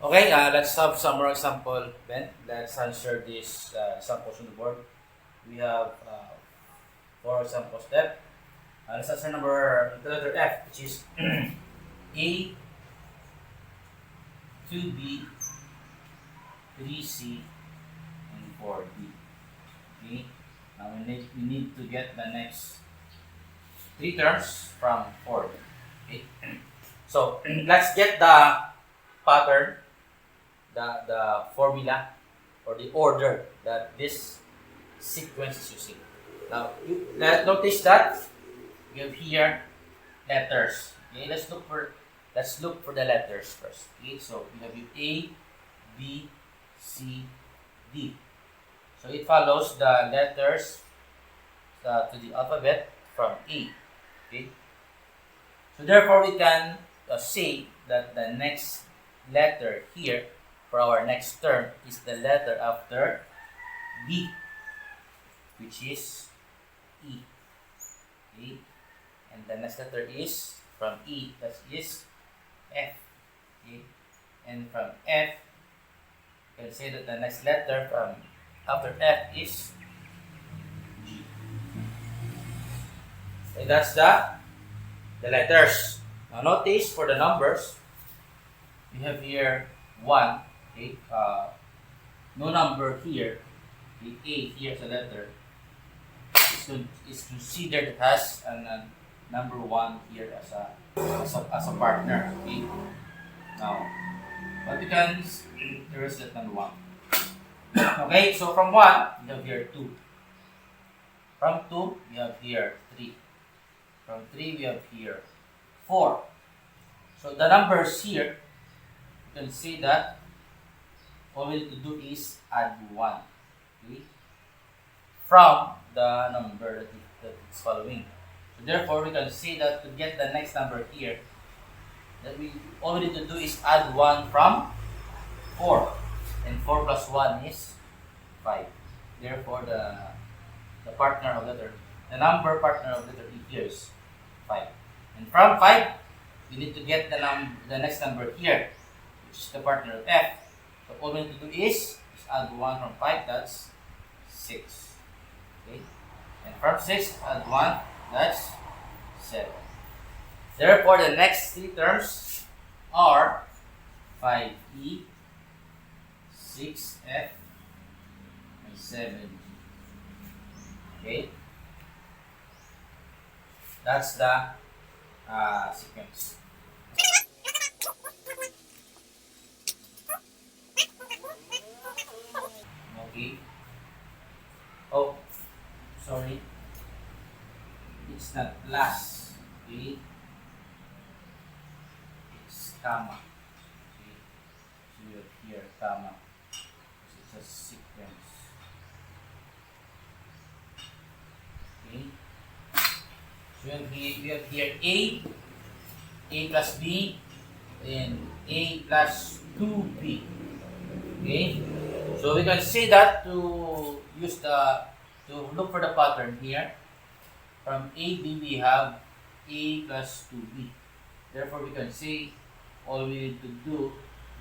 Okay, let's have some more example, Ben. Let's answer these examples on the board. We have four examples there. Let's answer the letter F, which is A, 2B, 3C, and 4D. Okay, now we need to get the next three terms from 4D. Okay, so let's get the pattern, the formula, or the order that this sequence is using. Now, notice that we have here letters. Okay, let's look for the letters first. Okay, so we have A, B, C, D. So it follows the letters to the alphabet from A. Okay, so therefore we can say that the next letter here for our next term is the letter after B, which is E. Okay, and the next letter is from E, that is F. Okay, and from F, you can say that the next letter from after F is G. Okay, that's the letters. Now notice for the numbers, we have here 1. Okay, no number here. The A here is a letter. Is considered as a number 1 here as a partner. Okay. Now, what there is that number 1. Okay, so from 1 we have here 2. From 2 we have here 3. From 3 we have here 4. So the numbers here, you can see that all we need to do is add 1. Okay, from the number that is following. So therefore, we can see that to get the next number here, that all we need to do is add 1 from 4. And 4 plus 1 is 5. Therefore, the number partner of letter E here is 5. And from 5, we need to get the next number here, which is the partner of F. So all we need to do is add 1 from 5, that's 6. Okay? And from 6, add 1, that's 7. Therefore, the next three terms are 5E, 6F, and 7G. Okay? That's the sequence. Okay? Oh, sorry. It's not plus. Okay? It's comma. Okay? So you have here comma. It's a sequence. Okay? So we have here A plus B, and A plus 2B. Okay? So we can say that to look for the pattern here. From A, B, we have A plus 2B. Therefore, we can say all we need to do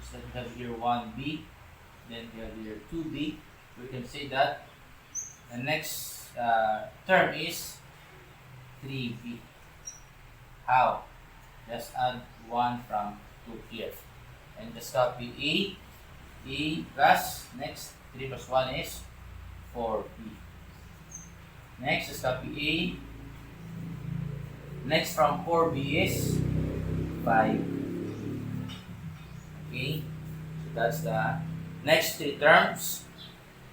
is that we have here 1B, then we have here 2B. We can say that the next term is 3B. How? Just add 1 from 2 here. And just copy A plus, next 3 plus 1 is 4B. Next, just copy A. Next from 4B is 5. Okay, so that's the next three terms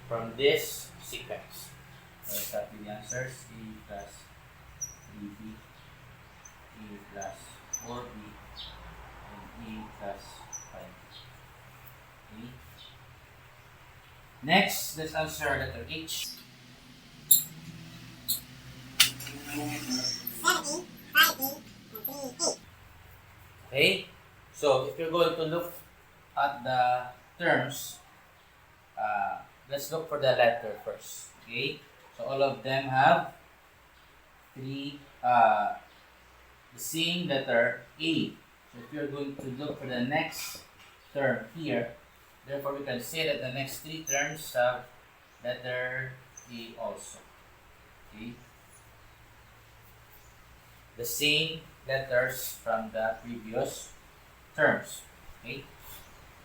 from this sequence. Let's copy the answers. A plus 3B, A plus 4B, and A plus 5. Okay. Next, let's answer letter H. 7A, 5A, and 3A. Okay, so if you're going to look at the terms, let's look for the letter first. Okay, so all of them have the same letter A. So if you're going to look for the next term here. Therefore, we can say that the next three terms have letter A also. Okay? The same letters from the previous terms. Okay?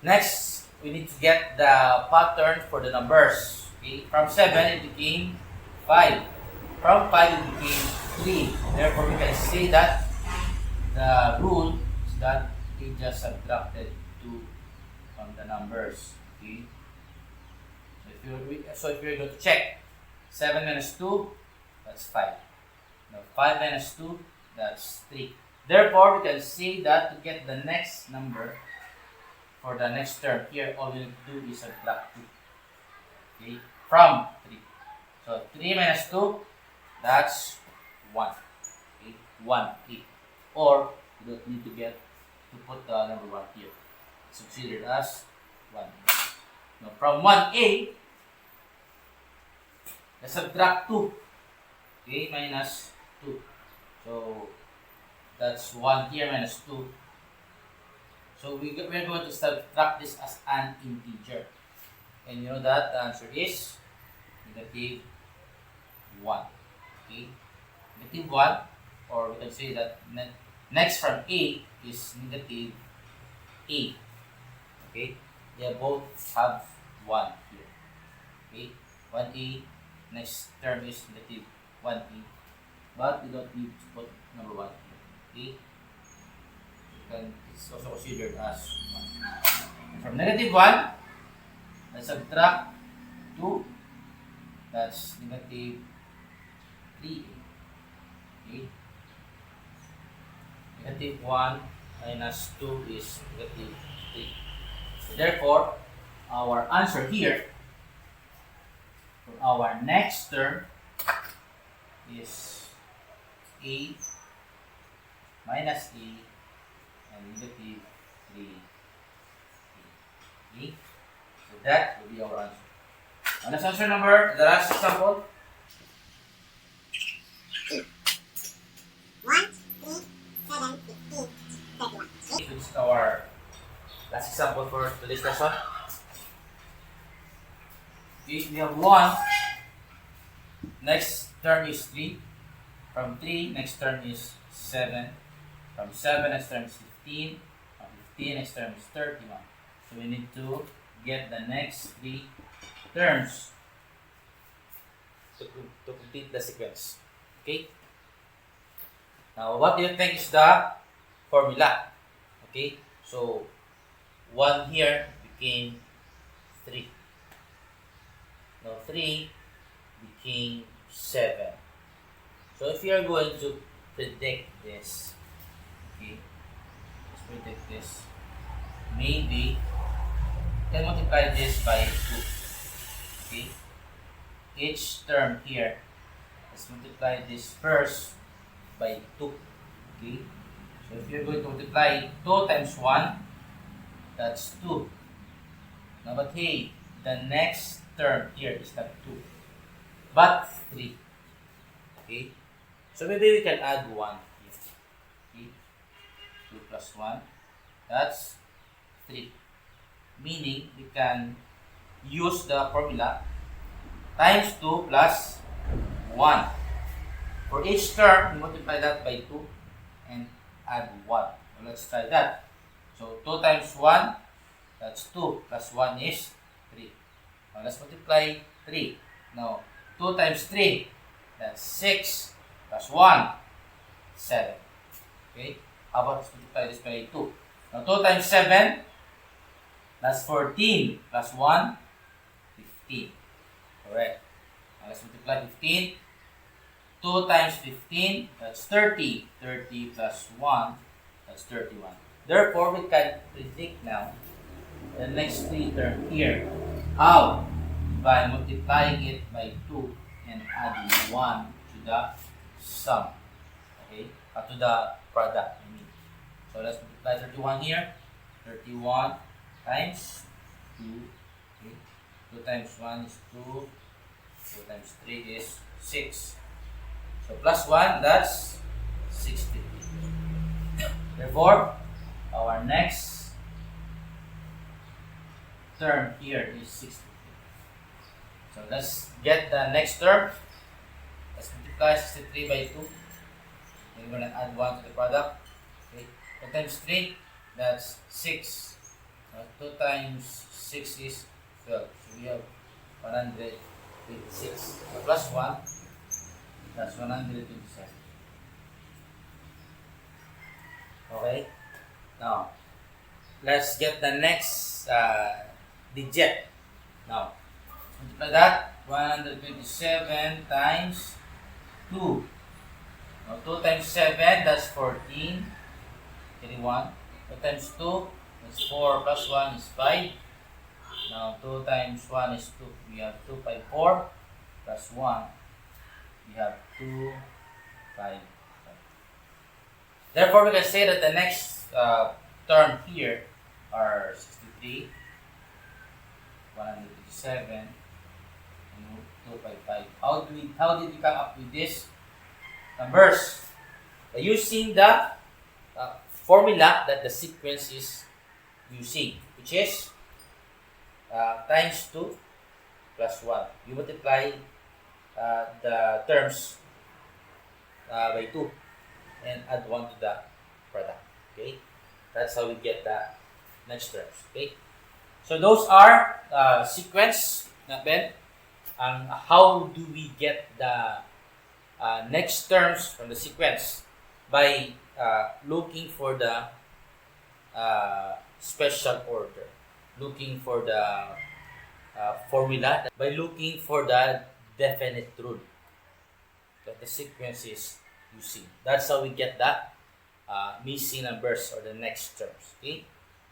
Next, we need to get the pattern for the numbers. Okay? From 7, it became 5. From 5, it became 3. Therefore, we can say that the rule is that we just subtracted 2 from the numbers. Okay? So if you're going to check 7 minus 2, that's 5. Now 5 minus 2, that's 3. Therefore, we can say that to get the next number for the next term here, all we need to do is subtract 2. Okay? From 3. So 3 minus 2, that's 1. Okay? 1, 8. Or you don't need to put the number 1 here. It's considered as 1. Now from 1a, let's subtract 2. Okay, minus 2. So that's 1 here minus 2. So we're going to subtract this as an integer. And you know that the answer is negative 1. Okay? Negative 1, or we can say that next from A is negative A. Okay? They both have 1 here. Okay? 1A, next term is negative 1A. But we don't need to put number 1 here. Okay? It's also considered as 1. And from negative 1, let's subtract 2. That's negative 3a. Okay? Negative 1 minus 2 is negative 3. So therefore, our answer here for our next term is a minus a and negative 3. Okay? So that will be our answer. Now let's answer number, the last example. 1, 3, 7, 15, 31. So this is our last example for today's lesson. Okay, we have 1. Next term is 3. From 3, next term is 7. From 7, next term is 15. From 15, next term is 31. So we need to get the next 3 terms to complete the sequence. Okay? Now, what do you think is the formula? Okay? So, 1 here became 3. Now, 3 became 7. So, if you are going to predict this, okay, let's predict this, maybe you can multiply this by 2. Okay? Each term here, let's multiply this first by 2. Okay? So if you're going to multiply 2 times 1, that's 2. Now but hey, the next term here is not 2, but 3. Okay? So maybe we can add 1 here. Okay? 2 plus 1, that's 3. Meaning, we can use the formula times 2 plus 1. For each term, we multiply that by 2 and add 1. So let's try that. So 2 times 1, that's 2, plus 1 is 3. Now let's multiply 3. Now 2 times 3, that's 6, plus 1, 7. Okay? How about let's multiply this by 2. Now 2 times 7, that's 14, plus 1, 15. Correct. Now let's multiply 15. 2 times 15, that's 30. 30 plus 1, that's 31. Therefore, we can predict now the next 3 term here. How? By multiplying it by 2 and adding 1 to the sum. Okay? To the product, I mean. So let's multiply 31 here. 31 times 2. Okay? 2 times 1 is 2. 2 times 3 is 6. So plus 1, that's 60. Therefore, our next term here is 63. So let's get the next term. Let's multiply 63 by 2. Then we're going to add 1 to the product. Okay. 2 times 3, that's 6. 2 times 6 is 12. So we have 126. So plus 1, that's 127. Okay. Now, let's get the next digit. Now, multiply that. 127 times 2. Now, 2 times 7, that's 14. 31. 2 times 2, that's 4 plus 1 is 5. Now, 2 times 1 is 2. We have 2, 5, 4. Plus 1. We have 2, 5, 5. Therefore, we can say that the next term here are 63, 157, and 255. How did we come up with this numbers? By using the formula that the sequence is using, which is times 2 plus 1. You multiply the terms by 2 and add 1 to the product. Okay, that's how we get the next terms. Okay, so those are sequence. Ben, and how do we get the next terms from the sequence? By looking for the special order, looking for the formula, by looking for the definite rule that the sequence is using. That's how we get the missing numbers or the next terms. Okay,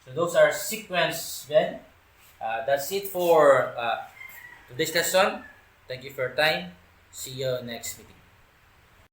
so those are sequence. Then that's it for today's lesson. Thank you for your time. See you next meeting.